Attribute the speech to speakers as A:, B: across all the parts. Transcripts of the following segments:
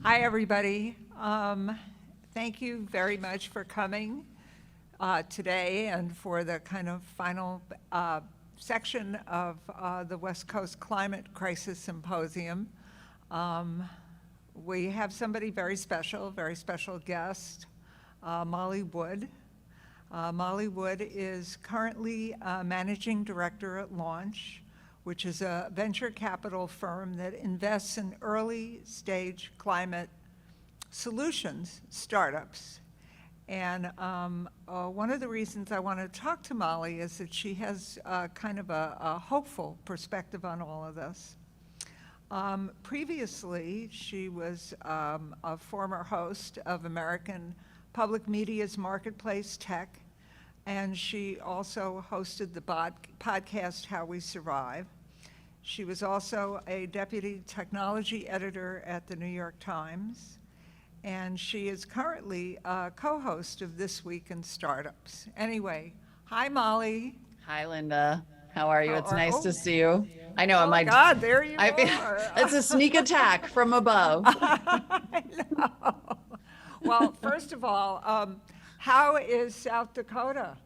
A: Hi, everybody. Thank you very much for coming today and for the kind of final section of the West Coast Climate Crisis Symposium. We have somebody very special guest, Molly Wood. Molly Wood is currently Managing Director at Launch, which is a venture capital firm that invests in early stage climate solutions startups. And one of the reasons I want to talk to Molly is that she has kind of a hopeful perspective on all of this. Previously, she was a former host of American Public Media's Marketplace Tech, and she also hosted the podcast How We Survive. She was also a deputy technology editor at the New York Times, and she is currently a co-host of This Week in Startups. Anyway, hi, Molly.
B: Hi, Linda. How are you? It's nice to
A: oh.
B: see you. I know.
A: Oh, God, there you are.
B: It's a sneak attack from above.
A: I know. Well, first of all, how is South Dakota?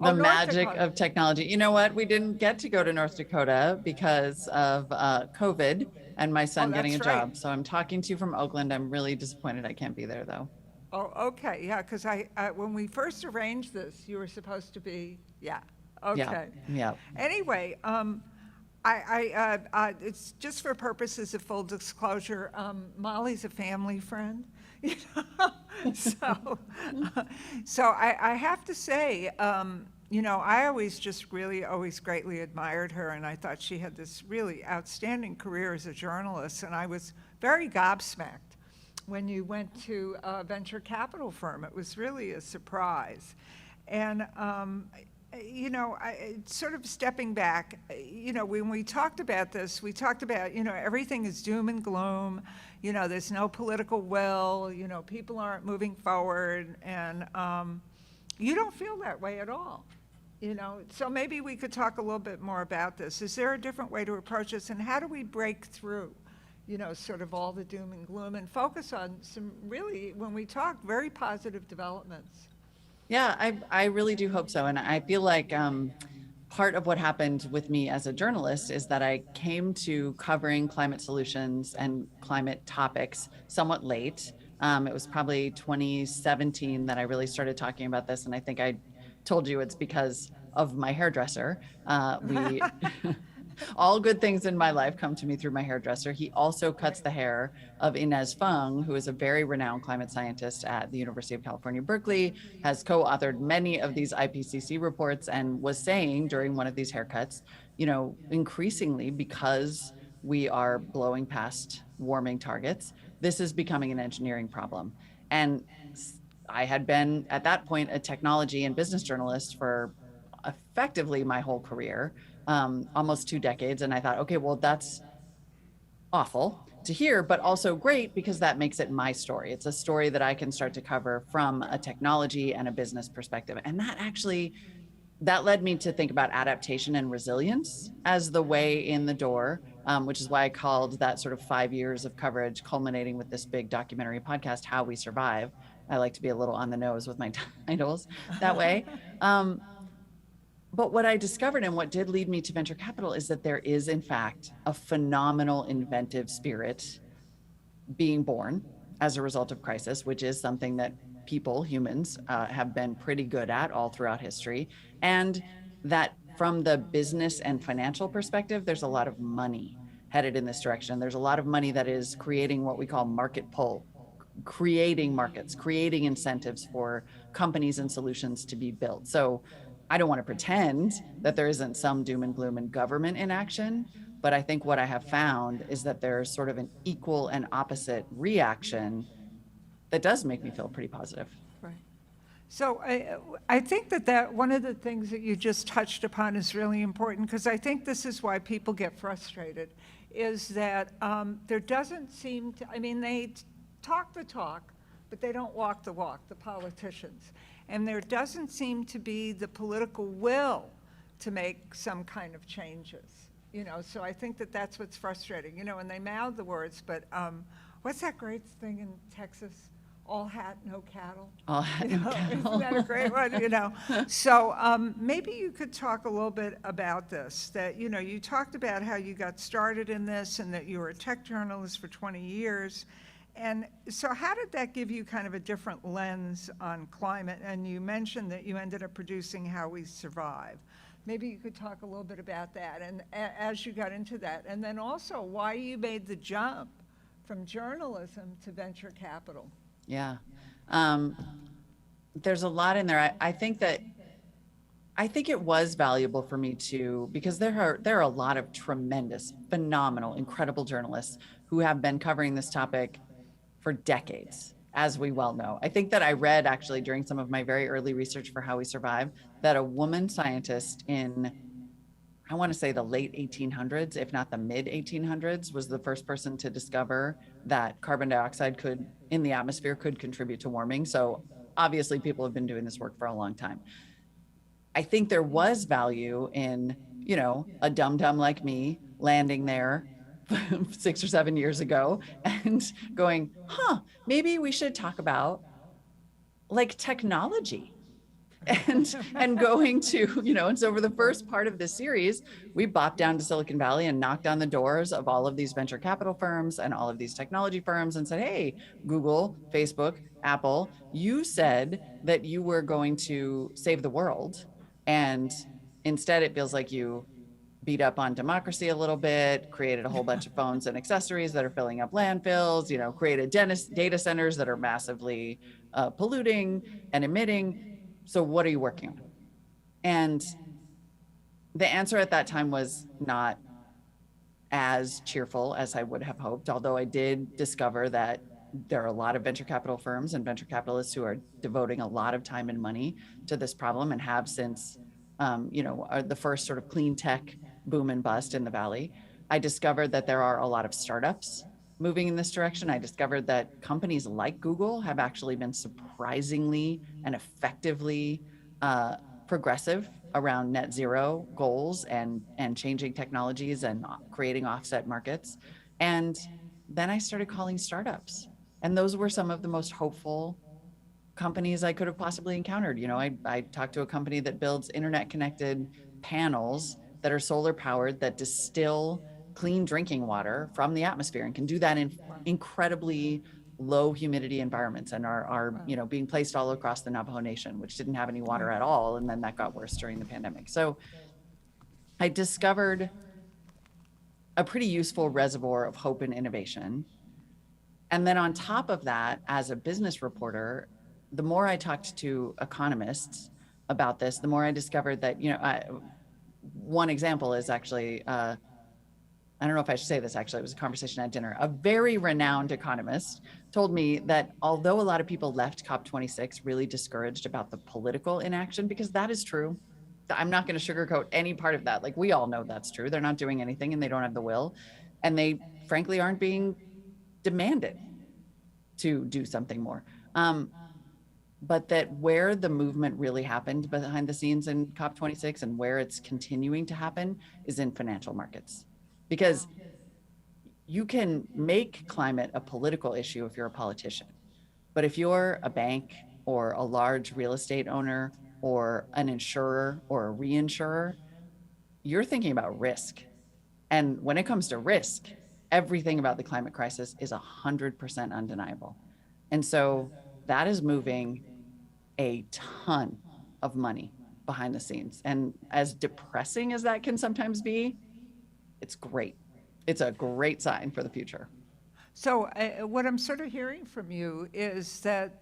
B: The magic of technology. You know what? We didn't get to go to North Dakota because of COVID and my son getting a job. So I'm talking to you from Oakland. I'm really disappointed I can't be there, though.
A: Oh, okay. Yeah, because when we first arranged this, you were supposed to be, yeah. Okay.
B: Yeah.
A: Anyway, it's just for purposes of full disclosure, Molly's a family friend. You know? So I have to say, you know, I always greatly admired her, and I thought she had this really outstanding career as a journalist, and I was very gobsmacked when you went to a venture capital firm. It was really a surprise. And, you know, sort of stepping back, you know, when we talked about this, we talked about, you know, everything is doom and gloom, you know, there's no political will, you know, people aren't moving forward, and you don't feel that way at all, you know. So maybe we could talk a little bit more about this. Is there a different way to approach this, and how do we break through, you know, sort of all the doom and gloom and focus on some really, when we talk, very positive developments?
B: Yeah, I really do hope so. And I feel like part of what happened with me as a journalist is that I came to covering climate solutions and climate topics somewhat late. It was probably 2017 that I really started talking about this. And I think I told you it's because of my hairdresser. All good things in my life come to me through my hairdresser. He also cuts the hair of Inez Fung, who is a very renowned climate scientist at the University of California, Berkeley, has co-authored many of these IPCC reports, and was saying during one of these haircuts, you know, increasingly, because we are blowing past warming targets, this is becoming an engineering problem. And I had been, at that point, a technology and business journalist for effectively my whole career. Almost 2 decades. And I thought, okay, well, that's awful to hear, but also great because that makes it my story. It's a story that I can start to cover from a technology and a business perspective. And that led me to think about adaptation and resilience as the way in the door, which is why I called that sort of 5 years of coverage culminating with this big documentary podcast, How We Survive. I like to be a little on the nose with my titles that way. But what I discovered, and what did lead me to venture capital, is that there is, in fact, a phenomenal inventive spirit being born as a result of crisis, which is something that humans, have been pretty good at all throughout history. And that from the business and financial perspective, there's a lot of money headed in this direction. There's a lot of money that is creating what we call market pull, creating markets, creating incentives for companies and solutions to be built. So I don't want to pretend that there isn't some doom and gloom in government inaction, but I think what I have found is that there's sort of an equal and opposite reaction that does make me feel pretty positive.
A: Right. So I think that one of the things that you just touched upon is really important, because I think this is why people get frustrated, is that there doesn't seem to, I mean, they talk the talk, but they don't walk the walk, the politicians. And there doesn't seem to be the political will to make some kind of changes, you know. So I think that that's what's frustrating, you know, and they mouth the words, but what's that great thing in Texas? All hat, no cattle.
B: All hat, no cattle.
A: Isn't that a great one? So maybe you could talk a little bit about this. That you talked about how you got started in this, and that you were a tech journalist for 20 years. And so, how did that give you kind of a different lens on climate? And you mentioned that you ended up producing How We Survive. Maybe you could talk a little bit about that, and as you got into that, and then also why you made the jump from journalism to venture capital.
B: Yeah. There's a lot in there. I think it was valuable for me too, because there are a lot of tremendous, phenomenal, incredible journalists who have been covering this topic for decades, as we well know. I think that I read actually during some of my very early research for How We Survive that a woman scientist in, I want to say the late 1800s, if not the mid 1800s, was the first person to discover that carbon dioxide in the atmosphere could contribute to warming. So obviously people have been doing this work for a long time. I think there was value in, a dum-dum like me landing there 6 or 7 years ago and going, maybe we should talk about like technology. and going to, and so for the first part of this series, we bopped down to Silicon Valley and knocked on the doors of all of these venture capital firms and all of these technology firms and said, hey, Google, Facebook, Apple, you said that you were going to save the world. And instead, it feels like you beat up on democracy a little bit, created a whole bunch of phones and accessories that are filling up landfills, created data centers that are massively polluting and emitting. So what are you working on? And the answer at that time was not as cheerful as I would have hoped, although I did discover that there are a lot of venture capital firms and venture capitalists who are devoting a lot of time and money to this problem and have since, are the first sort of clean tech boom and bust in the Valley. I discovered that there are a lot of startups moving in this direction. I discovered that companies like Google have actually been surprisingly and effectively progressive around net zero goals and changing technologies and creating offset markets. And then I started calling startups. And those were some of the most hopeful companies I could have possibly encountered. I talked to a company that builds internet connected panels that are solar powered that distill clean drinking water from the atmosphere and can do that in incredibly low humidity environments and are being placed all across the Navajo Nation, which didn't have any water at all. And then that got worse during the pandemic. So I discovered a pretty useful reservoir of hope and innovation. And then on top of that, as a business reporter, the more I talked to economists about this, the more I discovered that, one example is actually, I don't know if I should say this, actually, it was a conversation at dinner. A very renowned economist told me that although a lot of people left COP26 really discouraged about the political inaction, because that is true, I'm not going to sugarcoat any part of that. Like, we all know that's true. They're not doing anything and they don't have the will. And they frankly aren't being demanded to do something more. But that where the movement really happened behind the scenes in COP26 and where it's continuing to happen is in financial markets. Because you can make climate a political issue if you're a politician. But if you're a bank or a large real estate owner or an insurer or a reinsurer, you're thinking about risk. And when it comes to risk, everything about the climate crisis is 100% undeniable. And so that is moving a ton of money behind the scenes. And as depressing as that can sometimes be, it's great. It's a great sign for the future.
A: So what I'm sort of hearing from you is that,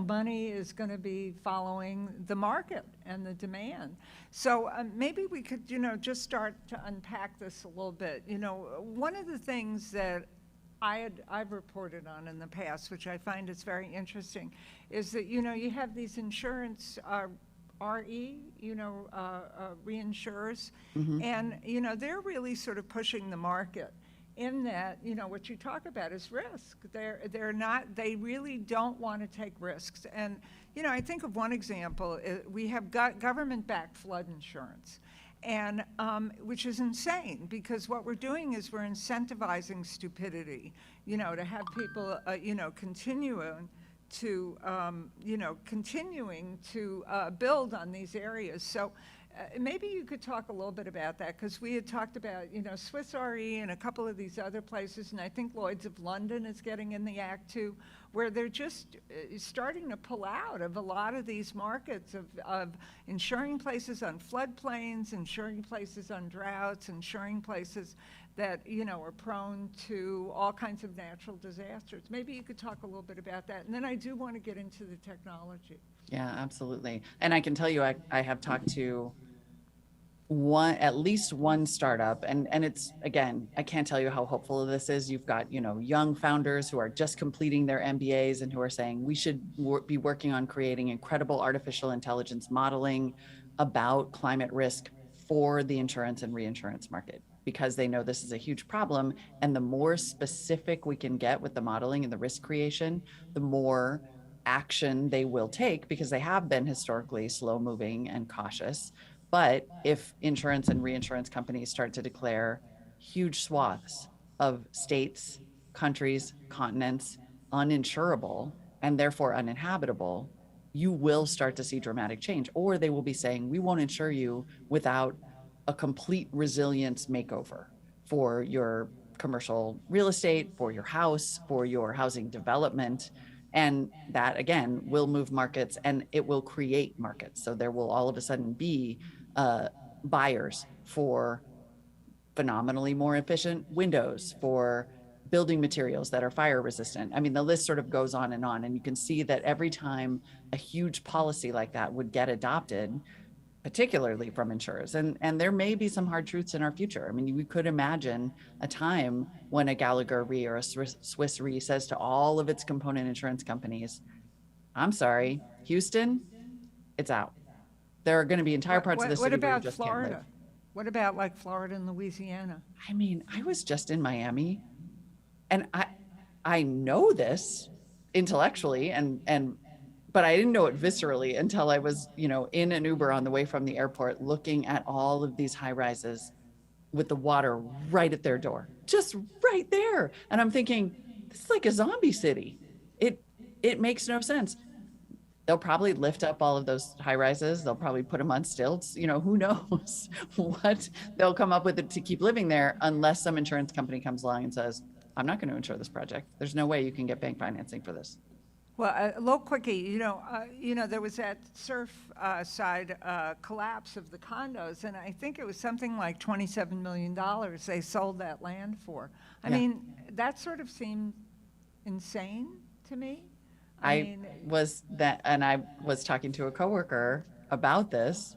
A: money is going to be following the market and the demand. So maybe we could, just start to unpack this a little bit. One of the things that I've reported on in the past, which I find is very interesting, is that, you have these insurance reinsurers, and, they're really sort of pushing the market in that, what you talk about is risk. They really don't want to take risks. And, I think of one example, we have government-backed flood insurance. and which is insane, because what we're doing is we're incentivizing stupidity, to have people, continuing to build on these areas. So maybe you could talk a little bit about that, because we had talked about, Swiss Re and a couple of these other places, and I think Lloyd's of London is getting in the act too, where they're just starting to pull out of a lot of these markets of insuring places on floodplains, insuring places on droughts, insuring places that, are prone to all kinds of natural disasters. Maybe you could talk a little bit about that. And then I do want to get into the technology.
B: Yeah, absolutely. And I can tell you, I have talked to at least one startup, and it's, again, I can't tell you how hopeful this is. You've got, young founders who are just completing their MBAs and who are saying we should be working on creating incredible artificial intelligence modeling about climate risk for the insurance and reinsurance market, because they know this is a huge problem. And the more specific we can get with the modeling and the risk creation, the more action they will take, because they have been historically slow moving and cautious. But if insurance and reinsurance companies start to declare huge swaths of states, countries, continents uninsurable and therefore uninhabitable, you will start to see dramatic change. Or they will be saying, we won't insure you without a complete resilience makeover for your commercial real estate, for your house, for your housing development. And that, again, will move markets, and it will create markets. So there will all of a sudden be buyers for phenomenally more efficient windows, for building materials that are fire resistant. I mean, the list sort of goes on. And you can see that every time a huge policy like that would get adopted, particularly from insurers, and there may be some hard truths in our future. I mean, we could imagine a time when a Gallagher Re or a Swiss Re says to all of its component insurance companies, I'm sorry, Houston, it's out. There are going to be entire parts of the
A: What
B: city where you
A: about
B: just can't live.
A: Florida? What about like Florida and Louisiana?
B: I mean, I was just in Miami, and I know this intellectually, but I didn't know it viscerally until I was, in an Uber on the way from the airport, looking at all of these high rises with the water right at their door, just right there. And I'm thinking, this is like a zombie city. It makes no sense. They'll probably lift up all of those high rises. They'll probably put them on stilts. Who knows what they'll come up with to keep living there, unless some insurance company comes along and says, I'm not going to insure this project. There's no way you can get bank financing for this.
A: Well, a little quickie, there was that side collapse of the condos, and I think it was something like $27 million they sold that land for. I mean, that sort of seemed insane to me.
B: I was talking to a coworker about this,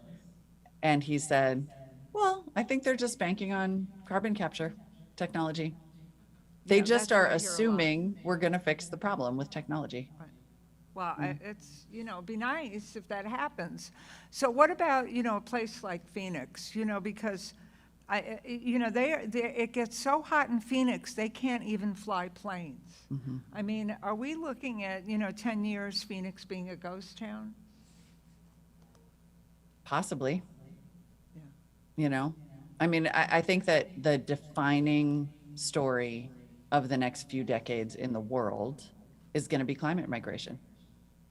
B: and he said, well, I think they're just banking on carbon capture technology. They just are assuming we're going to fix the problem with technology.
A: Right. Well, it's, be nice if that happens. So what about, a place like Phoenix, because it gets so hot in Phoenix, they can't even fly planes. Mm-hmm. I mean, are we looking at, 10 years Phoenix being a ghost town?
B: Possibly. Yeah. I mean, I think that the defining story of the next few decades in the world is going to be climate migration.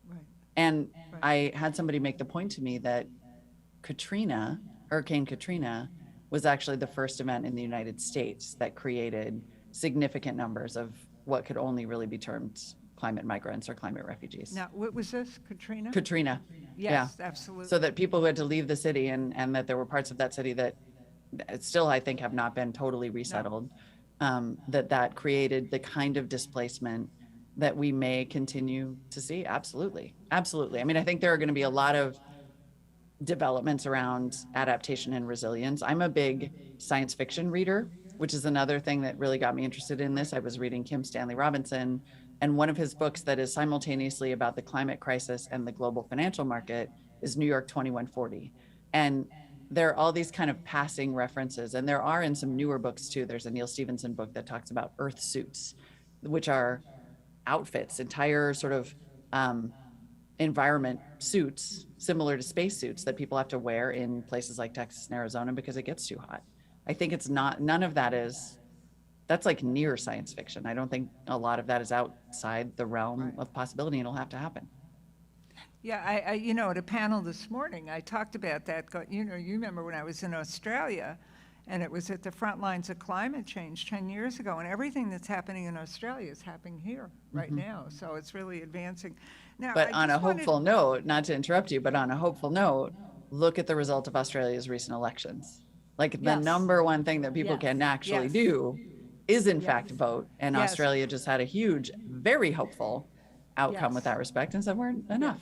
A: Right.
B: And I had somebody make the point to me that Hurricane Katrina, was actually the first event in the United States that created significant numbers of what could only really be termed climate migrants or climate refugees.
A: Now, what was this, Katrina?
B: Katrina.
A: Yes, yeah. Absolutely.
B: So that people who had to leave the city, and that there were parts of that city that still, I think, have not been totally resettled. No. That created the kind of displacement that we may continue to see. Absolutely. Absolutely. I mean, I think there are going to be a lot of developments around adaptation and resilience. I'm a big science fiction reader, which is another thing that really got me interested in this. I was reading Kim Stanley Robinson, and one of his books that is simultaneously about the climate crisis and the global financial market is New York 2140. And there are all these kind of passing references, and there are in some newer books too. There's a Neil Stephenson book that talks about earth suits, which are outfits, entire sort of environment suits similar to spacesuits that people have to wear in places like Texas and Arizona because it gets too hot. I think it's not, none of that is, that's like near science fiction. I don't think a lot of that is outside the realm
A: Right.
B: of possibility. It'll have to happen.
A: Yeah, you know, at a panel this morning, I talked about that. You know, you remember when I was in Australia, and it was at the front lines of climate change 10 years ago, and everything that's happening in Australia is happening here right
B: Mhm.
A: now. So it's really advancing. Now,
B: But
A: I
B: on a
A: just wanted,
B: hopeful note, not to interrupt you, but on a hopeful note, look at the result of Australia's recent elections. Like the
A: yes,
B: number one thing that people
A: yes,
B: can actually
A: yes,
B: do is in
A: yes,
B: fact vote. And
A: yes,
B: Australia just had a huge, very hopeful outcome with
A: yes.
B: that respect and said, we're
A: Yeah.
B: enough.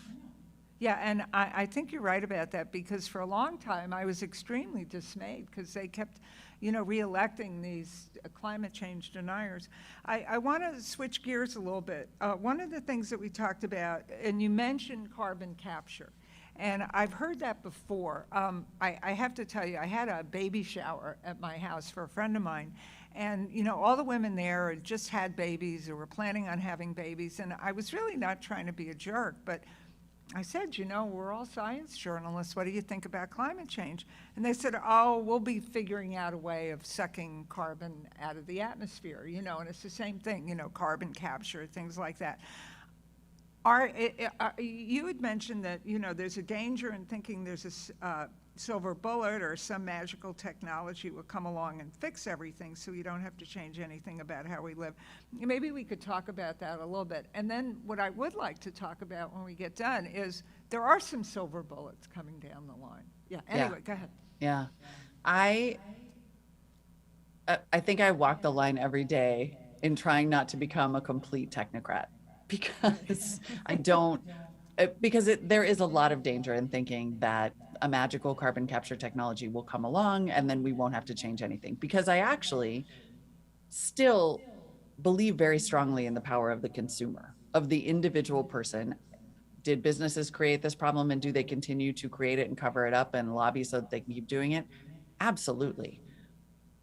A: Yeah, and I think you're right about that, because for a long time I was extremely dismayed because they kept, you know, reelecting these climate change deniers. I want to switch gears a little bit. One of the things that we talked about, and you mentioned carbon capture, and I've heard that before. I have to tell you, I had a baby shower at my house for a friend of mine, and, you know, all the women there had just had babies or were planning on having babies, and I was really not trying to be a jerk, but I said, you know, we're all science journalists. What do you think about climate change? And they said, oh, we'll be figuring out a way of sucking carbon out of the atmosphere, you know, and it's the same thing, you know, carbon capture, things like that. You had mentioned that, you know, there's a danger in thinking there's a silver bullet or some magical technology will come along and fix everything so you don't have to change anything about how we live. Maybe we could talk about that a little bit. And then what I would like to talk about when we get done is there are some silver bullets coming down the line. Yeah, anyway, go ahead.
B: Yeah. I I think I walk the line every day in trying not to become a complete technocrat because I don't because there is a lot of danger in thinking that a magical carbon capture technology will come along and then we won't have to change anything, because I actually still believe very strongly in the power of the consumer, of the individual person. Did businesses create this problem, and do they continue to create it and cover it up and lobby so that they can keep doing it? Absolutely.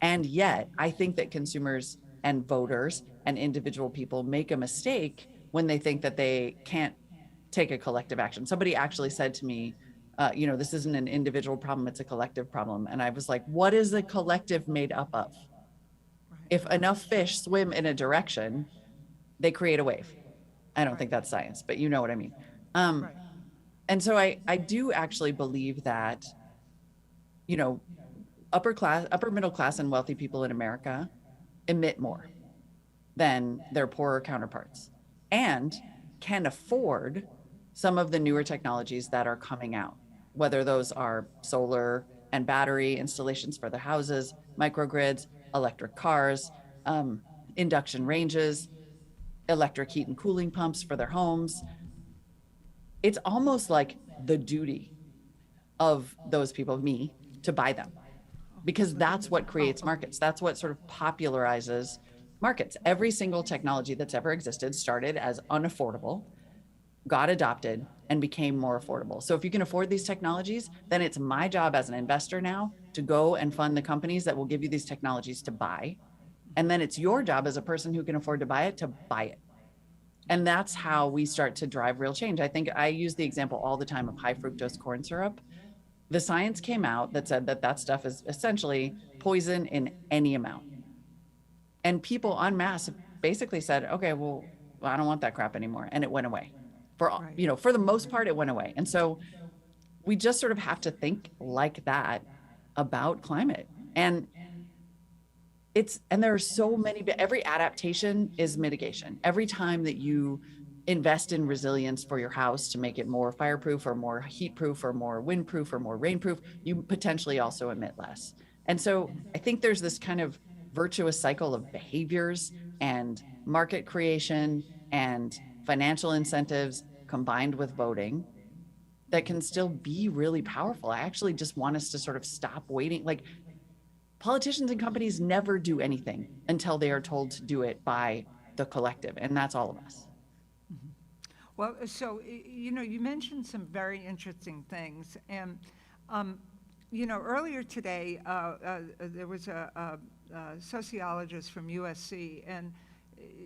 B: And yet, I think that consumers and voters and individual people make a mistake when they think that they can't take a collective action. Somebody actually said to me, you know, this isn't an individual problem, it's a collective problem. And I was like, what is a collective made up of?
A: Right,
B: If enough fish swim in a direction, they create a wave. I don't
A: right,
B: think that's science, but you know what I mean. Um,
A: right,
B: and so I do actually believe that, you know, upper middle class and wealthy people in America emit more than their poorer counterparts and can afford some of the newer technologies that are coming out, whether those are solar and battery installations for their houses, microgrids, electric cars, induction ranges, electric heat and cooling pumps for their homes. It's almost like the duty of those people, me, to buy them, because that's what creates markets. That's what sort of popularizes markets. Every single technology that's ever existed started as unaffordable, got adopted, and became more affordable. So if you can afford these technologies, then it's my job as an investor now to go and fund the companies that will give you these technologies to buy. And then it's your job as a person who can afford to buy it to buy it. And that's how we start to drive real change. I think I use the example all the time of high fructose corn syrup. The science came out that said that that stuff is essentially poison in any amount. And people en masse basically said, okay, well, I don't want that crap anymore. And it went away. For,
A: right.
B: you know, for the most part, it went away. And so we just sort of have to think like that about climate. And and there are so many, every adaptation is mitigation. Every time that you invest in resilience for your house to make it more fireproof or more heat proof or more windproof or more rainproof, you potentially also emit less. And so I think there's this kind of virtuous cycle of behaviors and market creation and financial incentives combined with voting that can still be really powerful. I actually just want us to sort of stop waiting. Like, politicians and companies never do anything until they are told to do it by the collective, and that's all of us.
A: Well, so, you know, you mentioned some very interesting things. And, you know, earlier today, there was a sociologist from USC, and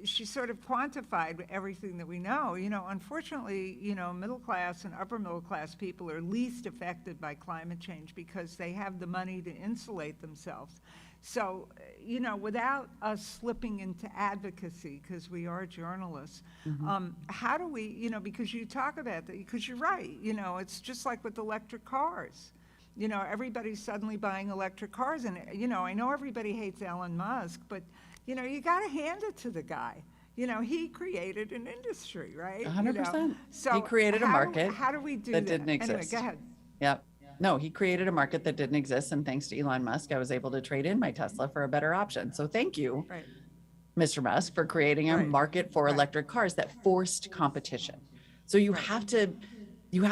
A: she sort of quantified everything that we know. Unfortunately, middle class and upper middle class people are least affected by climate change because they have the money to insulate themselves. So, without us slipping into advocacy, because we are journalists, how do we, because you talk about that, because you're right, it's just like with electric cars. Everybody's suddenly buying electric cars, and, I know everybody hates Elon Musk, but you got to hand it to the guy. He created an industry, right?
B: 100%.
A: So
B: He created a market
A: how do we do
B: that
A: that?
B: didn't
A: Anyway,
B: exist.
A: go ahead.
B: Yep. No, he created a market that didn't exist. And thanks to Elon Musk, I was able to trade in my Tesla for a better option. So thank you,
A: Right.
B: Mr. Musk, for creating a
A: Right.
B: market for
A: Right.
B: electric cars that forced competition. So you
A: Right.
B: have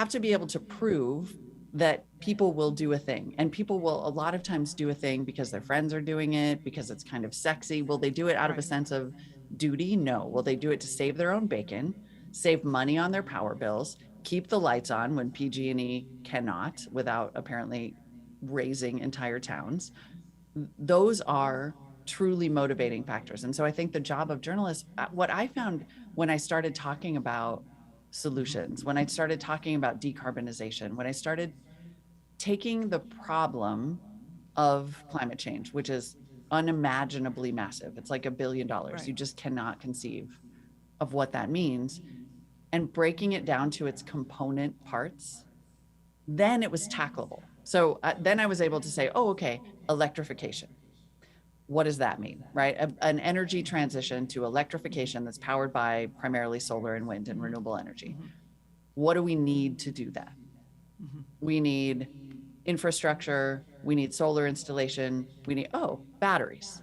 B: to be able to prove that people will do a thing, and people will a lot of times do a thing because their friends are doing it, because it's kind of sexy. Will they do it out of a
A: Right.
B: sense of duty? No. Will they do it to save their own bacon, save money on their power bills, keep the lights on when PG&E cannot without apparently raising entire towns? Those are truly motivating factors. And so I think the job of journalists, what I found when I started talking about solutions, when I started talking about decarbonization, when I started taking the problem of climate change, which is unimaginably massive, it's like $1 billion.
A: Right.
B: You just cannot conceive of what that means, and breaking it down to its component parts, then it was tackleable. So then I was able to say, oh, okay, electrification. What does that mean, right? An energy transition to electrification that's powered by primarily solar and wind and renewable energy. What do we need to do that? We need infrastructure, we need solar installation, we need, batteries.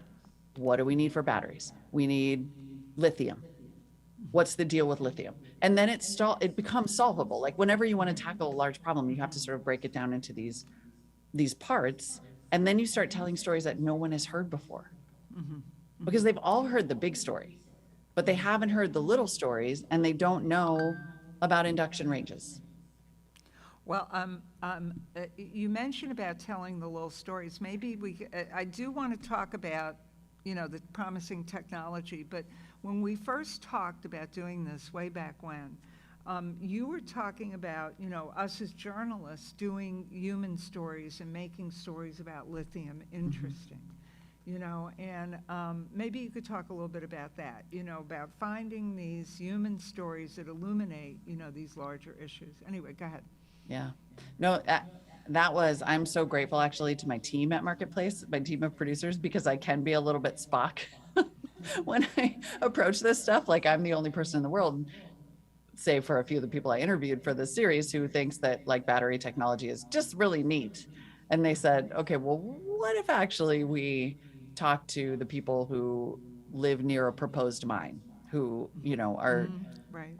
B: What do we need for batteries? We need lithium. What's the deal with lithium? And then it becomes solvable. Like whenever you want to tackle a large problem, you have to sort of break it down into these parts, and then you start telling stories that no one has heard before. Because they've all heard the big story, but they haven't heard the little stories, and they don't know about induction ranges.
A: Well, you mentioned about telling the little stories. Maybe I do want to talk about, the promising technology, but when we first talked about doing this way back when, you were talking about, us as journalists doing human stories and making stories about lithium interesting. And maybe you could talk a little bit about that, about finding these human stories that illuminate, these larger issues. Anyway, go ahead.
B: Yeah. No, I'm so grateful actually to my team at Marketplace, my team of producers, because I can be a little bit Spock when I approach this stuff. Like I'm the only person in the world, save for a few of the people I interviewed for this series, who thinks that like battery technology is just really neat. And they said, okay, well, what if actually we talk to the people who live near a proposed mine, who,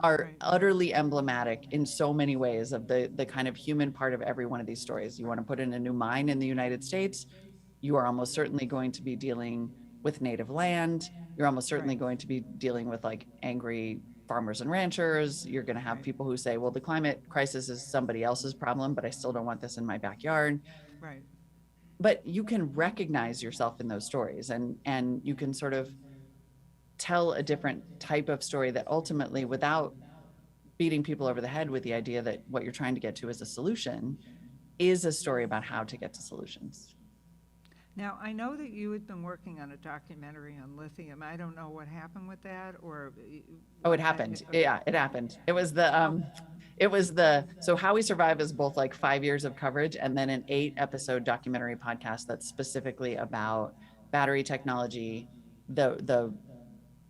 B: are utterly emblematic in so many ways of the kind of human part of every one of these stories. You want to put in a new mine in the United States, you are almost certainly going to be dealing with native land. You're almost certainly going to be dealing with like angry farmers and ranchers. You're going to have people who say, well, the climate crisis is somebody else's problem, but I still don't want this in my backyard.
A: Right.
B: But you can recognize yourself in those stories, and you can sort of tell a different type of story that ultimately, without beating people over the head with the idea that what you're trying to get to is a solution, is a story about how to get to solutions.
A: Now, I know that you had been working on a documentary on lithium. I don't know what happened with that, or.
B: Oh, it happened. Yeah, it happened. It was so How We Survive is both like 5 years of coverage and then an 8-episode documentary podcast that's specifically about battery technology, the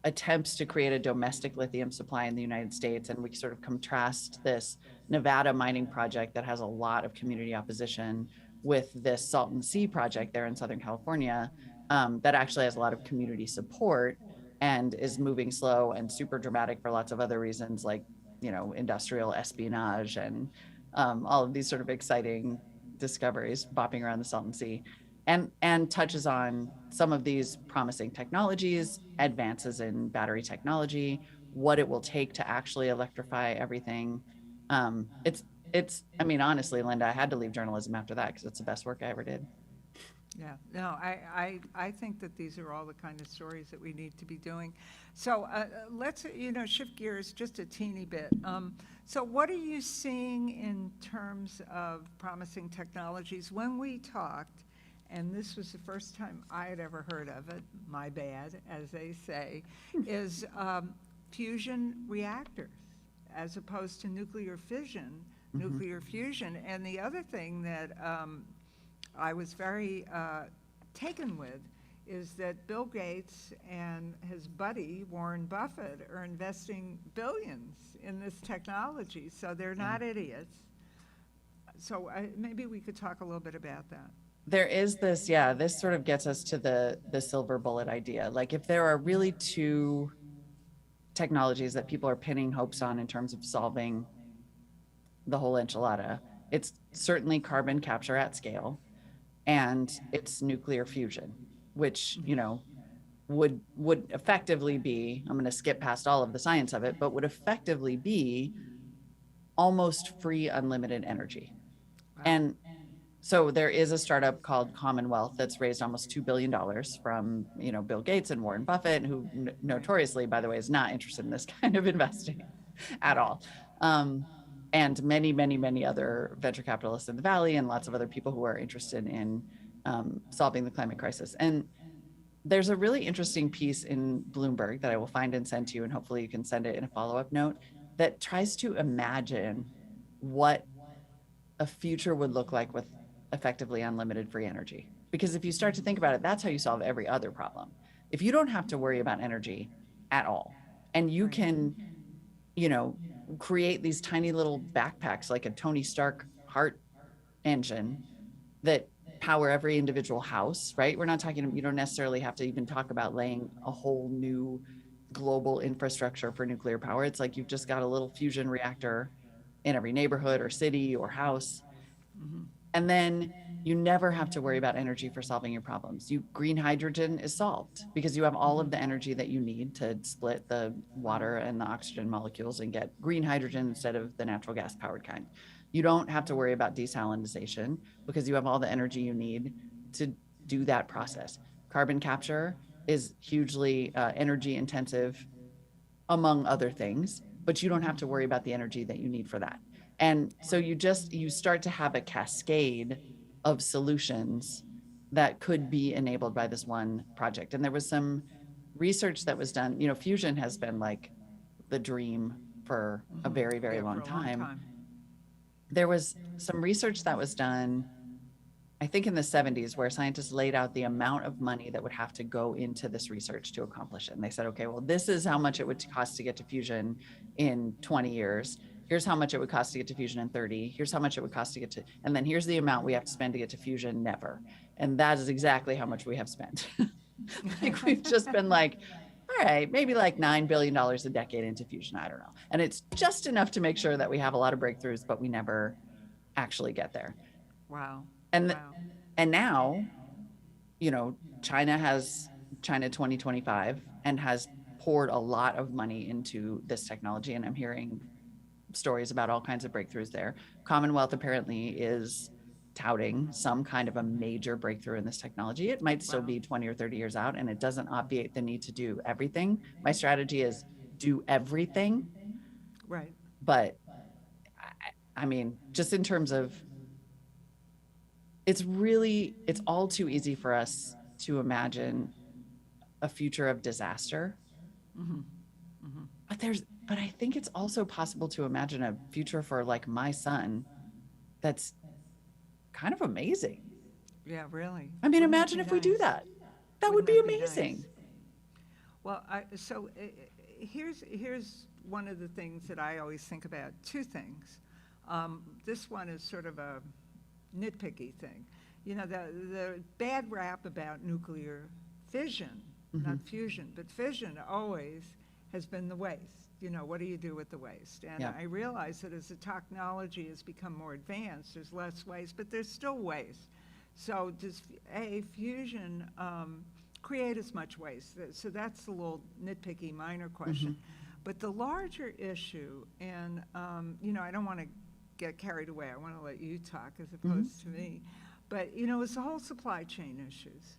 B: attempts to create a domestic lithium supply in the United States. And we sort of contrast this Nevada mining project that has a lot of community opposition with this Salton Sea project there in Southern California, that actually has a lot of community support and is moving slow and super dramatic for lots of other reasons, like, industrial espionage and all of these sort of exciting discoveries bopping around the Salton Sea. And touches on some of these promising technologies, advances in battery technology, what it will take to actually electrify everything. I mean, honestly, Linda, I had to leave journalism after that because it's the best work I ever did.
A: Yeah, no, I think that these are all the kind of stories that we need to be doing. So let's, shift gears just a teeny bit. So what are you seeing in terms of promising technologies? When we talked, and this was the first time I had ever heard of it, my bad, as they say, is fusion reactors as opposed to nuclear fission, nuclear fusion. And the other thing that I was very taken with is that Bill Gates and his buddy Warren Buffett are investing billions in this technology, so they're not idiots. So maybe we could talk a little bit about that.
B: There is this, yeah, this sort of gets us to the silver bullet idea. Like if there are really two technologies that people are pinning hopes on in terms of solving the whole enchilada, it's certainly carbon capture at scale and it's nuclear fusion, which, would effectively be, I'm going to skip past all of the science of it, but would effectively be almost free unlimited energy.
A: Wow.
B: And so there is a startup called Commonwealth that's raised almost $2 billion from, Bill Gates and Warren Buffett, who notoriously, by the way, is not interested in this kind of investing at
A: Right.
B: all. And many, many, many other venture capitalists in the Valley and lots of other people who are interested in solving the climate crisis. And there's a really interesting piece in Bloomberg that I will find and send to you, and hopefully you can send it in a follow-up note that tries to imagine what a future would look like with effectively unlimited free energy. Because if you start to think about it, that's how you solve every other problem. If you don't have to worry about energy at all, and you
A: Right.
B: can, you know, create these tiny little backpacks like a Tony Stark heart engine that power every individual house, right? We're not talking, you don't necessarily have to even talk about laying a whole new global infrastructure for nuclear power. It's like you've just got a little fusion reactor in every neighborhood or city or house.
A: Mhm.
B: And then you never have to worry about energy for solving your problems. Green hydrogen is solved because you have all of the energy that you need to split the water and the oxygen molecules and get green hydrogen instead of the natural gas powered kind. You don't have to worry about desalinization because you have all the energy you need to do that process. Carbon capture is hugely energy intensive, among other things, but you don't have to worry about the energy that you need for that. And so you start to have a cascade of solutions that could be enabled by this one project. And there was some research that was done, fusion has been like the dream for a very, very
A: Yeah, for
B: long
A: a long
B: time.
A: time.
B: There was some research that was done, I think in the 70s, where scientists laid out the amount of money that would have to go into this research to accomplish it. And they said, okay, well, this is how much it would cost to get to fusion in 20 years. Here's how much it would cost to get to fusion in 30. Here's how much it would cost to get to, and then here's the amount we have to spend to get to fusion never. And that is exactly how much we have spent. Like we've just been like, all right, maybe like $9 billion a decade into fusion. I don't know. And it's just enough to make sure that we have a lot of breakthroughs, but we never actually get there.
A: Wow.
B: And
A: Wow.
B: and now, China has China 2025 and has poured a lot of money into this technology. And I'm hearing stories about all kinds of breakthroughs there. Commonwealth apparently is touting some kind of a major breakthrough in this technology. It might still
A: Wow.
B: be 20 or 30 years out, and it doesn't obviate the need to do everything. My strategy is do everything,
A: Right.
B: but I mean, just in terms of it's all too easy for us to imagine a future of disaster.
A: Mhm. Mhm.
B: But I think it's also possible to imagine a future for like my son that's kind of amazing.
A: Yeah, really.
B: I mean,
A: Wouldn't that
B: imagine
A: be
B: if we do
A: nice?
B: that. That would
A: Wouldn't
B: be
A: that be nice?
B: amazing.
A: Well, here's one of the things that I always think about. Two things. This one is sort of a nitpicky thing. The bad rap about nuclear fission,
B: Mhm.
A: not fusion, but fission always has been the waste. What do you do with the waste? And
B: Yeah.
A: I realize that as the technology has become more advanced, there's less waste, but there's still waste. So does fusion create as much waste? So that's the little nitpicky minor question. But the larger issue, and I don't want to get carried away. I want to let you talk as opposed to me. But, it's the whole supply chain issues.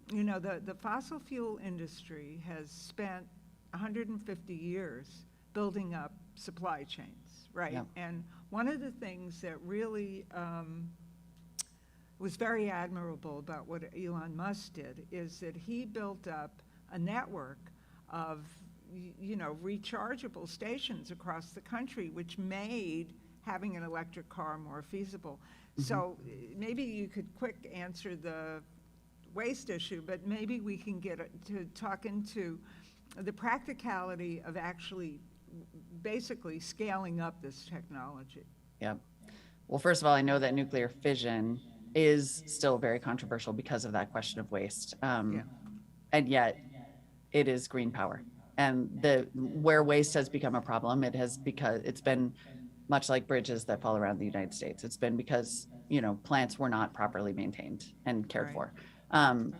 A: The fossil fuel industry has spent 150 years building up supply chains, right?
B: Yeah.
A: And one of the things that really was very admirable about what Elon Musk did is that he built up a network of, rechargeable stations across the country, which made having an electric car more feasible. So maybe you could quick answer the waste issue, but maybe we can get to talk into the practicality of actually basically scaling up this technology.
B: Yeah. Well, first of all, I know that nuclear fission is still very controversial because of that question of waste.
A: Yeah.
B: And yet it is green power. And where waste has become a problem, because it's been much like bridges that fall around the United States. It's been because, plants were not properly maintained and cared
A: Right.
B: for.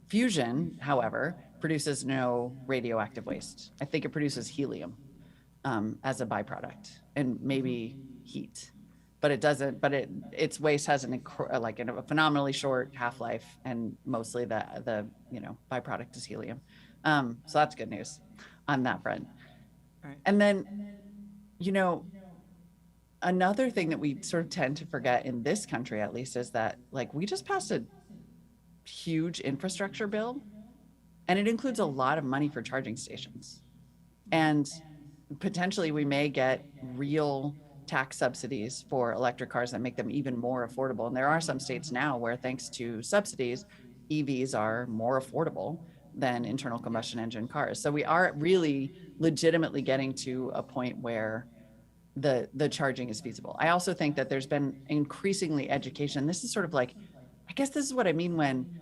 B: Fusion, however, produces no radioactive waste. I think it produces helium as a byproduct and maybe heat, but it doesn't. But its waste has a phenomenally short half-life, and mostly the byproduct is helium. So that's good news on that front.
A: Right.
B: And then, another thing that we sort of tend to forget in this country, at least, is that we just passed a huge infrastructure bill, and it includes a lot of money for charging stations. And potentially we may get real tax subsidies for electric cars that make them even more affordable. And there are some states now where, thanks to subsidies, EVs are more affordable than internal combustion engine cars. So we are really legitimately getting to a point where the charging is feasible. I also think that there's been increasingly education. This is sort of I guess this is what I mean when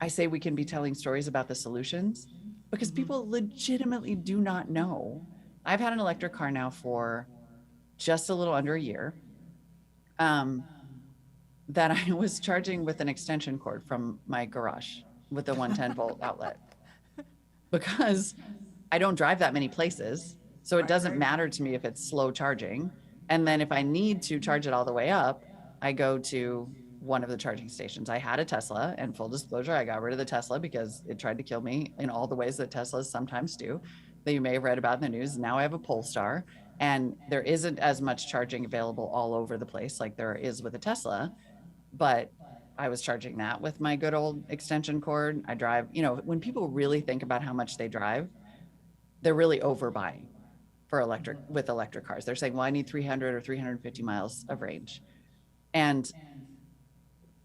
B: I say we can be telling stories about the solutions, because people legitimately do not know. I've had an electric car now for just a little under a year, that I was charging with an extension cord from my garage with a 110 volt outlet, because I don't drive that many places. So it doesn't matter to me if it's slow charging. And then if I need to charge it all the way up, I go to one of the charging stations. I had a Tesla, and full disclosure, I got rid of the Tesla because it tried to kill me in all the ways that Teslas sometimes do, that you may have read about in the news. Now I have a Polestar, and there isn't as much charging available all over the place like there is with a Tesla. But I was charging that with my good old extension cord. I drive, when people really think about how much they drive, they're really overbuying with electric cars. They're saying, well, I need 300 or 350 miles of range. And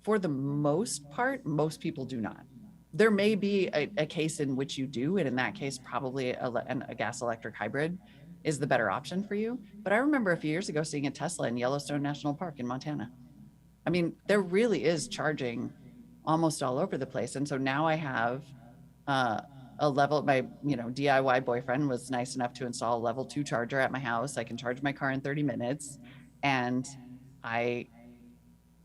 B: for the most part, most people do not. There may be a case in which you do, and in that case, probably a gas electric hybrid is the better option for you. But I remember a few years ago seeing a Tesla in Yellowstone National Park in Montana. I mean, there really is charging almost all over the place. And so now I have a level, my DIY boyfriend was nice enough to install a level 2 charger at my house. I can charge my car in 30 minutes, and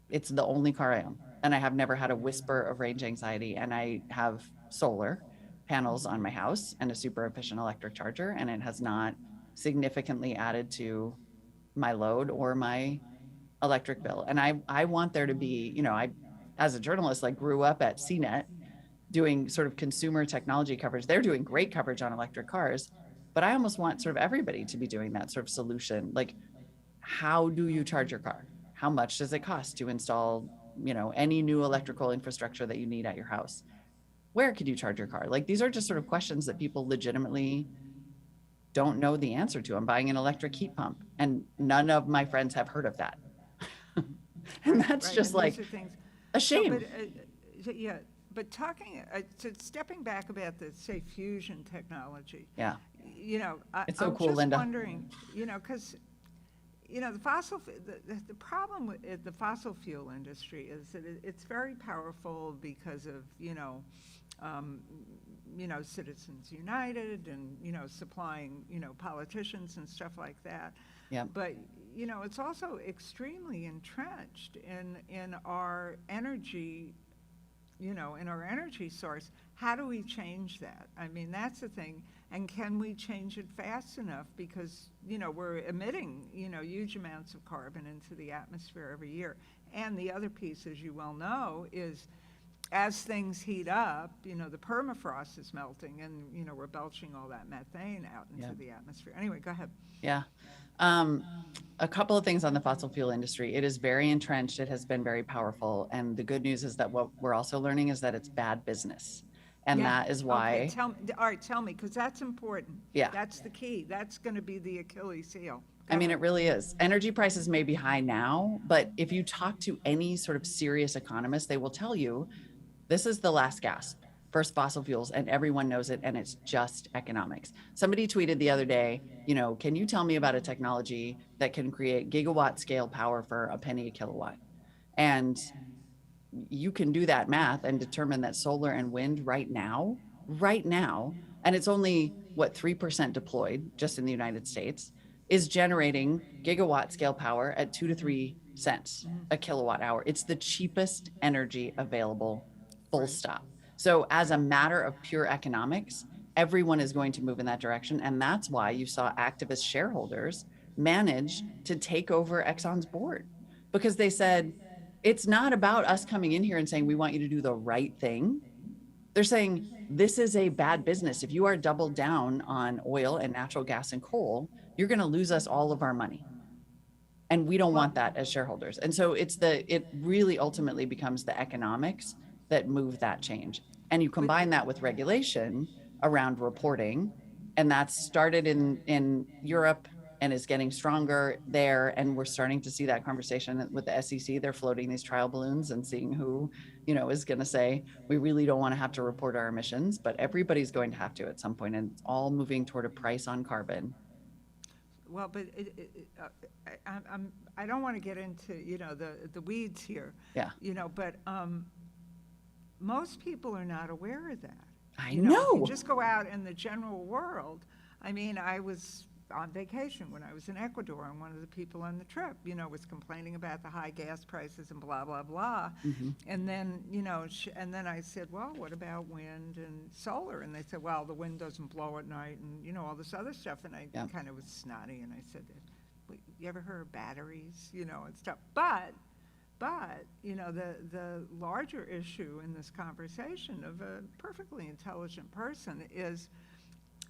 B: it's the only car I own. And I have never had a whisper of range anxiety. And I have solar panels on my house and a super efficient electric charger, and it has not significantly added to my load or my electric bill. And I want there to be, I, as a journalist, grew up at CNET doing sort of consumer technology coverage. They're doing great coverage on electric cars, but I almost want sort of everybody to be doing that sort of solution. How do you charge your car? How much does it cost to install, any new electrical infrastructure that you need at your house? Where could you charge your car? These are just sort of questions that people legitimately don't know the answer to. I'm buying an electric heat pump, and none of my friends have heard of that. And that's just
A: and these are things.
B: a shame.
A: But talking, stepping back about the, say, fusion technology.
B: Yeah. It's so
A: I'm
B: cool,
A: just
B: Linda.
A: wondering, because, the problem with the fossil fuel industry is that it's very powerful because of, Citizens United and, supplying, politicians and stuff like that.
B: Yeah.
A: But, it's also extremely entrenched in our energy, in our energy source. How do we change that? I mean, that's the thing. And can we change it fast enough? Because, we're emitting, huge amounts of carbon into the atmosphere every year. And the other piece, as you well know, is as things heat up, the permafrost is melting and, we're belching all that methane out into
B: Yeah.
A: the atmosphere. Anyway, go ahead.
B: Yeah. A couple of things on the fossil fuel industry. It is very entrenched. It has been very powerful. And the good news is that what we're also learning is that it's bad business. And
A: Yeah.
B: that is
A: Okay,
B: why,
A: all right, tell me, because that's important.
B: yeah,
A: That's the key. That's going to be the Achilles heel.
B: I mean,
A: Go
B: it really is. Energy prices may be high now, but if you talk to any sort of serious economist, they will tell you this is the last gasp for fossil fuels, and everyone knows it, and it's just economics. Somebody tweeted the other day, can you tell me about a technology that can create gigawatt scale power for a penny a kilowatt? And you can do that math and determine that solar and wind right now, and it's only what 3% deployed just in the United States, is generating gigawatt scale power at 2 to 3 cents a kilowatt hour. It's the cheapest energy available, full
A: Right.
B: stop. So, as a matter of pure economics, everyone is going to move in that direction. And that's why you saw activist shareholders manage to take over Exxon's board, because they said, it's not about us coming in here and saying, we want you to do the right thing. They're saying, this is a bad business. If you are doubled down on oil and natural gas and coal, you're going to lose us all of our money. And we don't want that as shareholders. And so it really ultimately becomes the economics that move that change. And you combine that with regulation around reporting, and that's started in Europe and is getting stronger there. And we're starting to see that conversation with the SEC. They're floating these trial balloons and seeing who, is going to say, we really don't want to have to report our emissions, but everybody's going to have to at some point, and it's all moving toward a price on carbon.
A: Well, but I don't want to get into, the weeds here.
B: Yeah.
A: But most people are not aware of that.
B: I
A: If
B: know.
A: you just go out in the general world, I mean, I was on vacation when I was in Ecuador, and one of the people on the trip, was complaining about the high gas prices and blah, blah, blah.
B: Mhm.
A: And then, and then I said, well, what about wind and solar? And they said, well, the wind doesn't blow at night and, all this other stuff. And I
B: Yeah.
A: kind of was snotty, and I said, "Wait, you ever heard of batteries, and stuff?" But, the larger issue in this conversation of a perfectly intelligent person is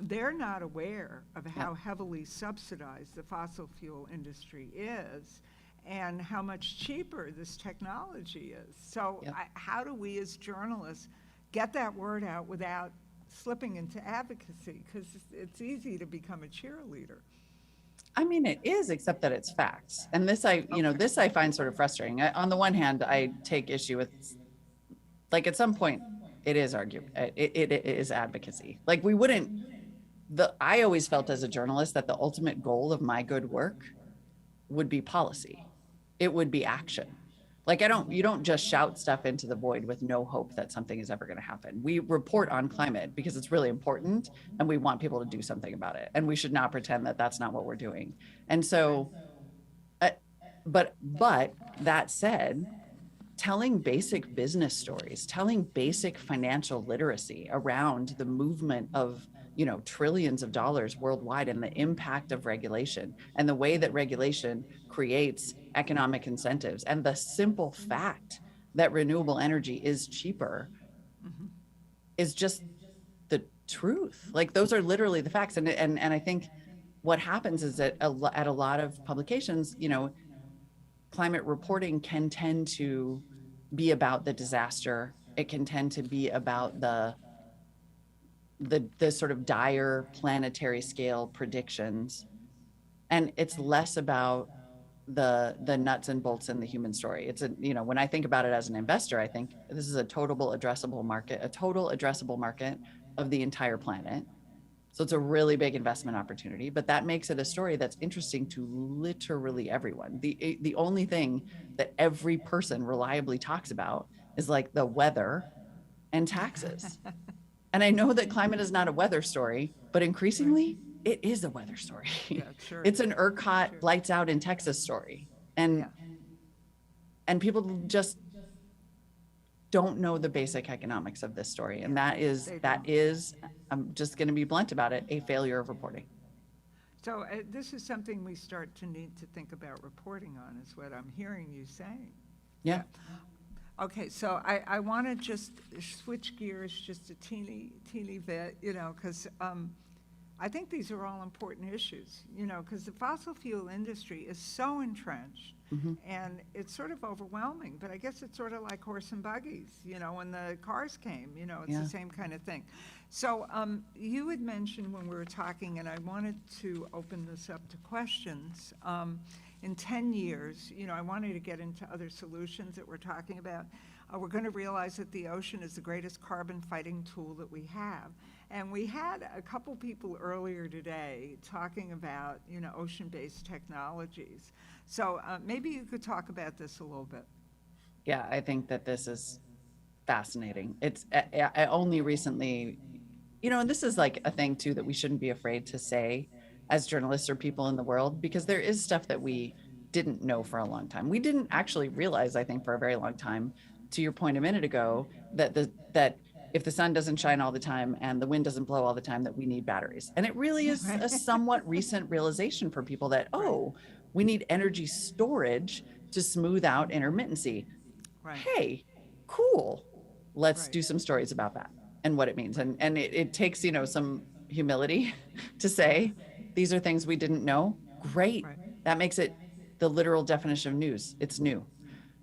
A: they're not aware of how heavily subsidized the fossil fuel industry is and how much cheaper this technology is. So
B: Yep.
A: how do we as journalists get that word out without slipping into advocacy? Because it's easy to become a cheerleader.
B: I mean, it is, except that it's facts. And this this I find sort of frustrating. On the one hand, I take issue with, like, at some point, it is it is advocacy. Like, we wouldn't, I always felt as a journalist that the ultimate goal of my good work would be policy. It would be action. Like, you don't just shout stuff into the void with no hope that something is ever going to happen. We report on climate because it's really important and we want people to do something about it. And we should not pretend that that's not what we're doing. And so, but that said, telling basic business stories, telling basic financial literacy around the movement of, trillions of dollars worldwide and the impact of regulation and the way that regulation creates economic incentives and the simple fact that renewable energy is cheaper is just the truth. Like, those are literally the facts. And I think what happens is that at a lot of publications, climate reporting can tend to be about the disaster. It can tend to be about the sort of dire planetary scale predictions, and it's less about the nuts and bolts in the human story. It's when I think about it as an investor, I think this is a total addressable market of the entire planet. So it's a really big investment opportunity, but that makes it a story that's interesting to literally everyone. The only thing that every person reliably talks about is, like, the weather and taxes. And I know that climate is not a weather story, but increasingly it is a weather story.
A: Yeah, sure.
B: It's an ERCOT
A: Sure.
B: lights out in Texas story. And
A: Yeah.
B: and people just don't know the basic economics of this story. And
A: Yeah, they
B: that
A: don't.
B: is, I'm just going to be blunt about it, a failure of reporting.
A: So this is something we start to need to think about reporting on, is what I'm hearing you saying.
B: Yeah.
A: Okay, so I want to just switch gears just a teeny bit, because I think these are all important issues, because the fossil fuel industry is so entrenched,
B: Mhm.
A: and it's sort of overwhelming, but I guess it's sort of like horse and buggies, when the cars came, it's
B: Yeah.
A: the same kind of thing. So you had mentioned when we were talking, and I wanted to open this up to questions, in 10 years, I wanted to get into other solutions that we're talking about. We're going to realize that the ocean is the greatest carbon fighting tool that we have. And we had a couple people earlier today talking about, ocean-based technologies. So maybe you could talk about this a little bit.
B: Yeah, I think that this is fascinating. I only recently, and this is like a thing too that we shouldn't be afraid to say as journalists or people in the world, because there is stuff that we didn't know for a long time. We didn't actually realize, I think, for a very long time, to your point a minute ago, that if the sun doesn't shine all the time and the wind doesn't blow all the time, that we need batteries. And it really is
A: Right.
B: a somewhat recent realization for people that,
A: Right.
B: oh, we need energy storage to smooth out intermittency.
A: Right.
B: Hey, cool. Let's
A: Right.
B: do some stories about that and what it means.
A: Right.
B: And it takes, some humility to say these are things we didn't know. Great.
A: Right.
B: That makes it the literal definition of news. It's new.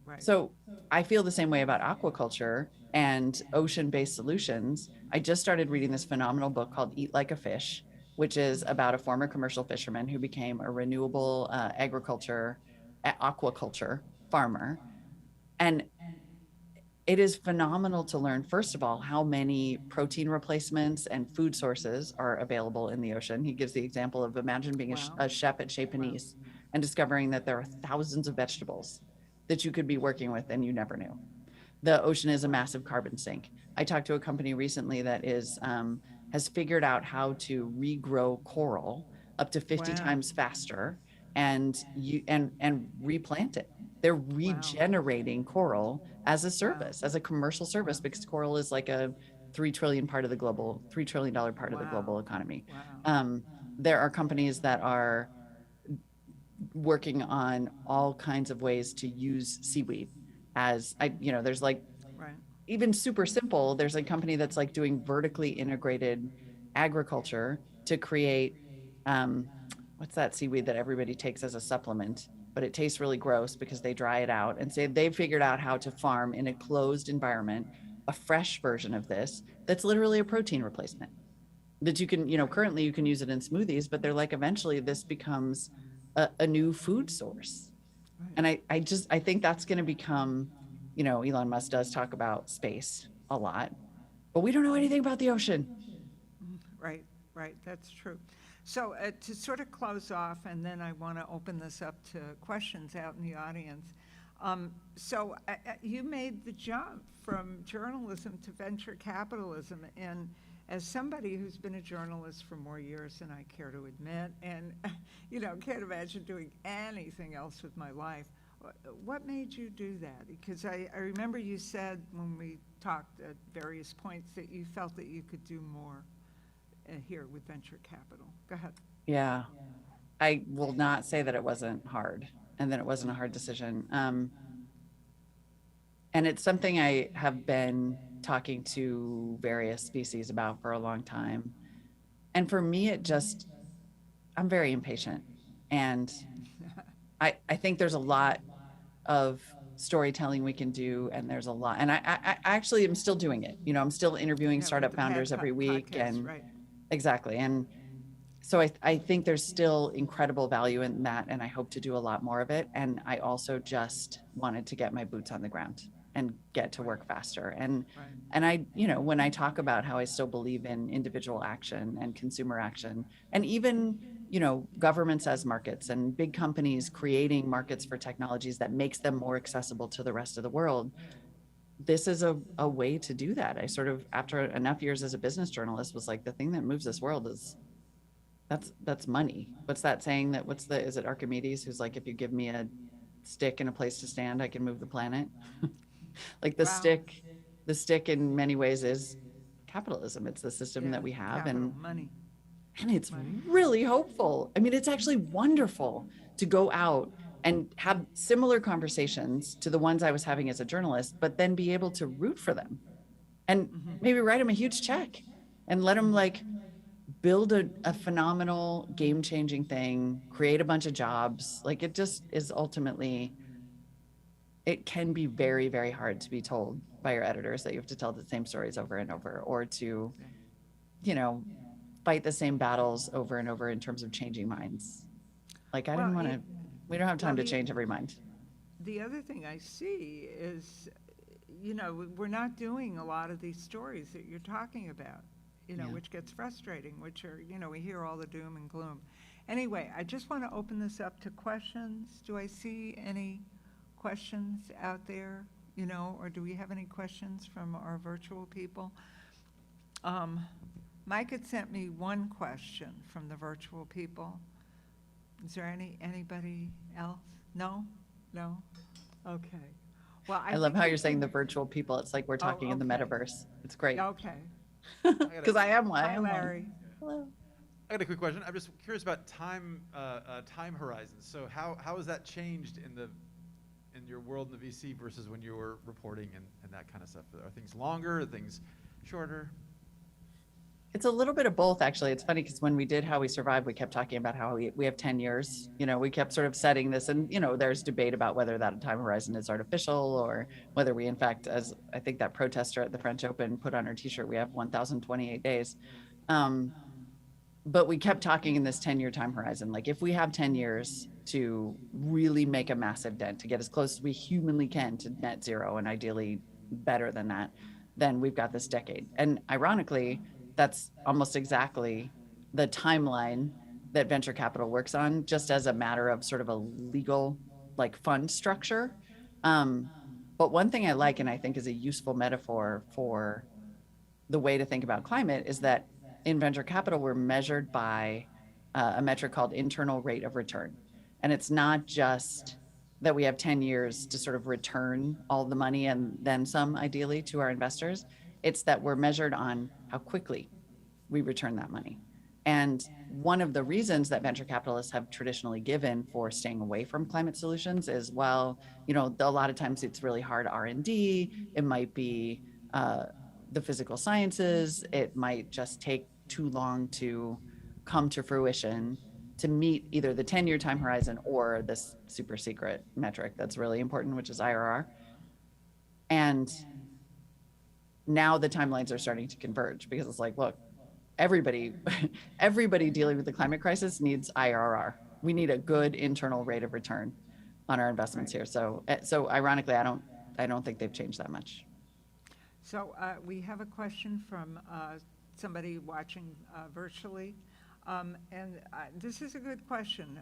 A: Right.
B: So I feel the same way about aquaculture and ocean-based solutions. I just started reading this phenomenal book called Eat Like a Fish, which is about a former commercial fisherman who became a renewable aquaculture farmer. And it is phenomenal to learn, first of all, how many protein replacements and food sources are available in the ocean. He gives the example of, imagine being
A: Wow.
B: a chef at Chez
A: Wow.
B: Panisse and discovering that there are thousands of vegetables that you could be working with and you never knew. The ocean is a
A: Wow.
B: massive carbon sink. I talked to a company recently that has figured out how to regrow coral up to 50
A: Wow.
B: times faster and replant it. They're
A: Wow.
B: regenerating coral as a
A: Wow.
B: service, as a commercial service,
A: Wow.
B: because coral is like a $3 trillion part of the
A: Wow.
B: global economy.
A: Wow.
B: Um, there are companies that are working on all kinds of ways to use seaweed there's like,
A: Right.
B: even super simple, there's a company that's like doing vertically integrated agriculture to create um, what's that seaweed that everybody takes as a supplement, but it tastes really gross because they dry it out, and say they've figured out how to farm in a closed environment a fresh version of this that's literally a protein replacement that you can,
A: Right.
B: currently you can use it in smoothies, but they're like, eventually this becomes a new food source.
A: Right.
B: And I think that's going to become, Elon Musk does talk about space a lot, but we don't know anything about the ocean.
A: Right, right, that's true. So to sort of close off, and then I want to open this up to questions out in the audience. So you made the jump from journalism to venture capitalism, and as somebody who's been a journalist for more years than I care to admit, and can't imagine doing anything else with my life, what made you do that? Because I remember you said when we talked at various points that you felt that you could do more here with venture capital. Go ahead.
B: Yeah. I will not say that it wasn't hard and that it wasn't a hard decision. And it's something I have been talking to various species about for a long time. And for me, I'm very impatient. And I think there's a lot of storytelling we can do, and there's a lot, and I actually am still doing it. I'm still interviewing
A: Yeah, with
B: startup
A: the
B: founders every week,
A: podcast,
B: and
A: right?
B: exactly. And so I think there's still incredible value in that, and I hope to do a lot more of it. And I also just wanted to get my boots on the ground and get to
A: Right.
B: work faster. And
A: Right.
B: and I, when I talk about how I still believe in individual action and consumer action, and even, governments as markets and big companies creating markets for technologies that makes them more accessible to the rest of the world, this is a way to do that. I sort of, after enough years as a business journalist, was like, the thing that moves this world is that's money. What's that saying, is it Archimedes who's like, if you give me a stick and a place to stand, I can move the planet? Like the
A: Wow.
B: stick the stick in many ways is capitalism. It's the system that we have.
A: Capital, money.
B: And it's really hopeful. I mean, it's actually wonderful to go out and have similar conversations to the ones I was having as a journalist, but then be able to root for them and maybe write them a huge check and let them like build a phenomenal game-changing thing, create a bunch of jobs. Like it just is ultimately, it can be very, very hard to be told by your editors that you have to tell the same stories over and over, or to, you know, fight the same battles over and over in terms of changing minds. Like I didn't want to, we don't have time to change every mind.
A: The other thing I see is, you know, we're not doing a lot of these stories that you're talking about, you know, which gets frustrating, which are, you know, we hear all the doom and gloom. Anyway, I just want to open this up to questions. Do I see any questions out there, you know, or do we have any questions from our virtual people? Mike had sent me one question from the virtual people. Is there anybody else? No? No? Okay. Well,
B: I love how you're saying the virtual people. It's like we're talking in the metaverse. It's great.
A: Okay.
B: Because I am one.
A: Hi, Larry.
B: Hello.
C: I got a quick question. I'm just curious about time horizons. So how has that changed in your world in the VC versus when you were reporting and that kind of stuff? Are things longer? Are things shorter?
B: It's a little bit of both, actually. It's funny because when we did How We Survived, we kept talking about how we have 10 years. You know, we kept sort of setting this, and, you know, there's debate about whether that time horizon is artificial or whether we, in fact, as I think that protester at the French Open put on her t-shirt, we have 1,028 days. But we kept talking in this 10-year time horizon. Like if we have 10 years to really make a massive dent, to get as close as we humanly can to net zero, and ideally better than that, then we've got this decade. And ironically, that's almost exactly the timeline that venture capital works on, just as a matter of sort of a legal like fund structure. But one thing I like, and I think is a useful metaphor for the way to think about climate, is that in venture capital, we're measured by a metric called internal rate of return. And it's not just that we have 10 years to sort of return all the money and then some, ideally, to our investors. It's that we're measured on how quickly we return that money. And one of the reasons that venture capitalists have traditionally given for staying away from climate solutions is, well, you know, a lot of times it's really hard R&D. It might be the physical sciences. It might just take too long to come to fruition to meet either the 10-year time horizon or this super secret metric that's really important, which is IRR. And now the timelines are starting to converge because it's like, look, everybody dealing with the climate crisis needs IRR. We need a good internal rate of return on our investments here. So ironically, I don't think they've changed that much.
A: So we have a question from somebody watching virtually. And this is a good question.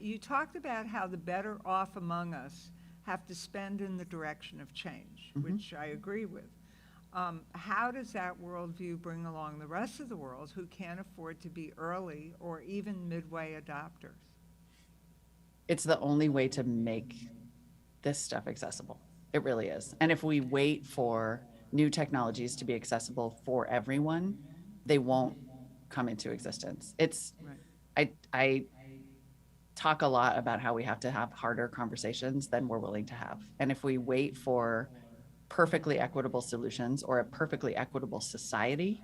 A: You talked about how the better off among us have to spend in the direction of change, which I agree with. How does that worldview bring along the rest of the world who can't afford to be early or even midway adopters?
B: It's the only way to make this stuff accessible. It really is. And if we wait for new technologies to be accessible for everyone, they won't come into existence. It's, right. I talk a lot about how we have to have harder conversations than we're willing to have. And if we wait for perfectly equitable solutions or a perfectly equitable society,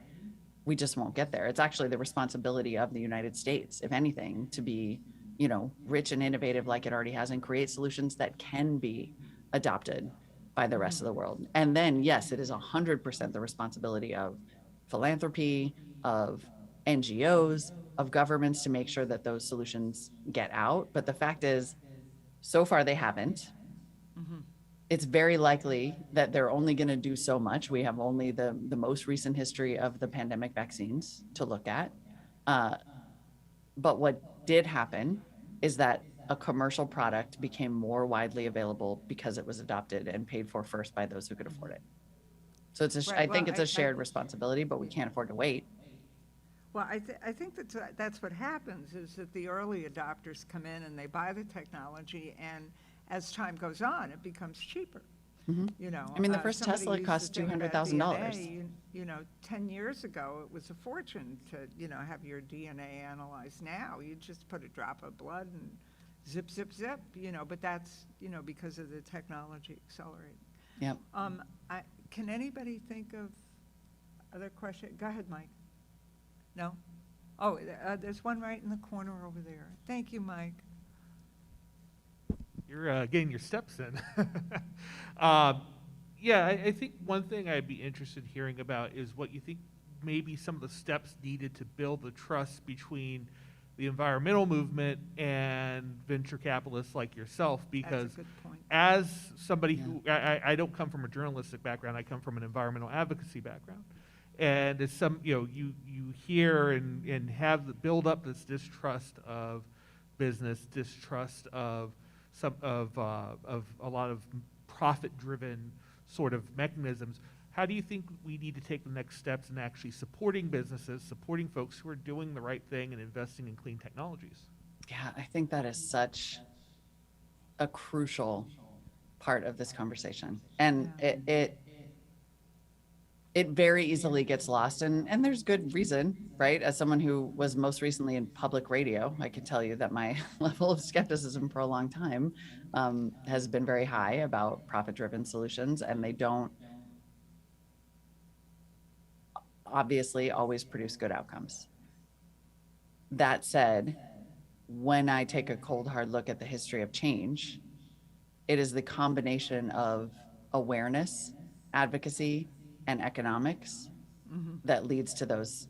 B: we just won't get there. It's actually the responsibility of the United States, if anything, to be, you know, rich and innovative like it already has and create solutions that can be adopted by the rest of the world. And then, yes, it is 100% the responsibility of philanthropy, of NGOs, of governments to make sure that those solutions get out. But the fact is, so far they haven't. It's very likely that they're only going to do so much. We have only the most recent history of the pandemic vaccines to look at. But what did happen is that a commercial product became more widely available because it was adopted and paid for first by those who could afford it. So it's I think it's a shared responsibility, but we can't afford to wait.
A: Well, I think that's what happens, is that the early adopters come in and they buy the technology, and as time goes on, it becomes cheaper. You know.
B: I mean, the first
A: somebody
B: Tesla
A: used to
B: cost
A: think about
B: $200,000.
A: DNA, You know, 10 years ago, it was a fortune to, you know, have your DNA analyzed. Now, you just put a drop of blood and zip, zip, zip, you know, but that's, you know, because of the technology accelerating.
B: Yep.
A: Can anybody think of other questions? Go ahead, Mike. No? Oh, there's one right in the corner over there. Thank you, Mike.
D: You're getting your steps in. Yeah, I think one thing I'd be interested in hearing about is what you think maybe some of the steps needed to build the trust between the environmental movement and venture capitalists like yourself, because
A: That's a good point.
D: as somebody who, I don't come from a journalistic background, I come from an environmental advocacy background. And as some, you know, you hear and have the build up this distrust of business, distrust of some of a lot of profit-driven sort of mechanisms. How do you think we need to take the next steps in actually supporting businesses, supporting folks who are doing the right thing and investing in clean technologies?
B: Yeah, I think that is such a crucial part of this conversation. And it very easily gets lost, and there's good reason, right? As someone who was most recently in public radio, I can tell you that my level of skepticism for a long time has been very high about profit-driven solutions, and they don't obviously always produce good outcomes. That said, when I take a cold, hard look at the history of change, it is the combination of awareness, advocacy, and economics that leads to those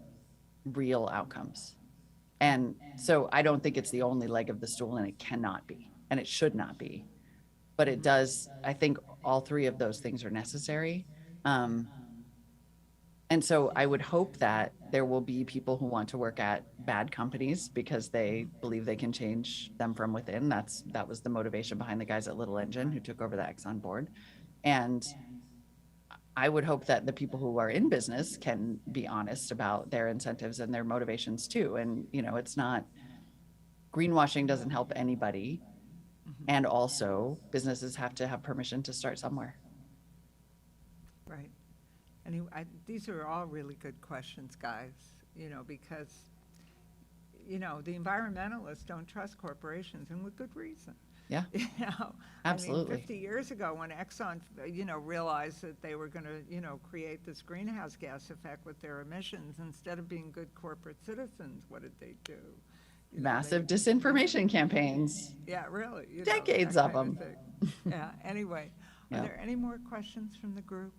B: real outcomes. And so I don't think it's the only leg of the stool, and it cannot be, and it should not be. But it does, I think all three of those things are necessary. And so I would hope that there will be people who want to work at bad companies because they believe they can change them from within. That was the motivation behind the guys at Little Engine who took over the Exxon board. And I would hope that the people who are in business can be honest about their incentives and their motivations too. And, you know, it's not, greenwashing doesn't help anybody. And also businesses have to have permission to start somewhere.
A: Right. Anyway, these are all really good questions, guys, you know, because, you know, the environmentalists don't trust corporations, and with good reason.
B: Yeah,
A: You know,
B: absolutely.
A: I mean, 50 years ago, when Exxon, you know, realized that they were going to, you know, create this greenhouse gas effect with their emissions, instead of being good corporate citizens, what did they do? You know,
B: Massive disinformation campaigns.
A: Yeah, really. You know,
B: Decades
A: that
B: of
A: kind
B: them.
A: thing. Yeah, anyway,
B: Yeah.
A: are there any more questions from the group?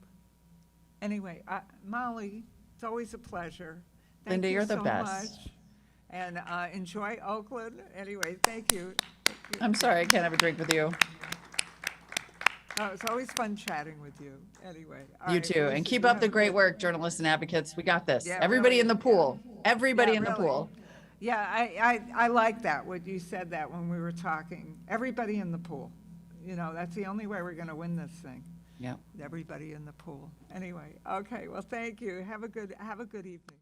A: Anyway, Molly, it's always a pleasure. Thank
B: Linda,
A: you
B: you're the
A: so
B: best.
A: much. And enjoy Oakland. Anyway, thank you.
B: I'm sorry I can't have a drink with you.
A: Oh, it's always fun chatting with you. Anyway. all
B: You
A: right,
B: too.
A: Lisa,
B: And keep
A: you
B: up
A: have
B: the
A: a
B: great
A: good-
B: work, journalists and advocates. We got this.
A: Yeah,
B: Everybody
A: really.
B: in the pool. Everybody
A: Yeah,
B: in the
A: really.
B: pool.
A: Yeah, I like that, what you said that when we were talking. Everybody in the pool. You know, that's the only way we're going to win this thing.
B: Yeah.
A: Everybody in the pool. Anyway, okay, well, thank you. Have a good evening.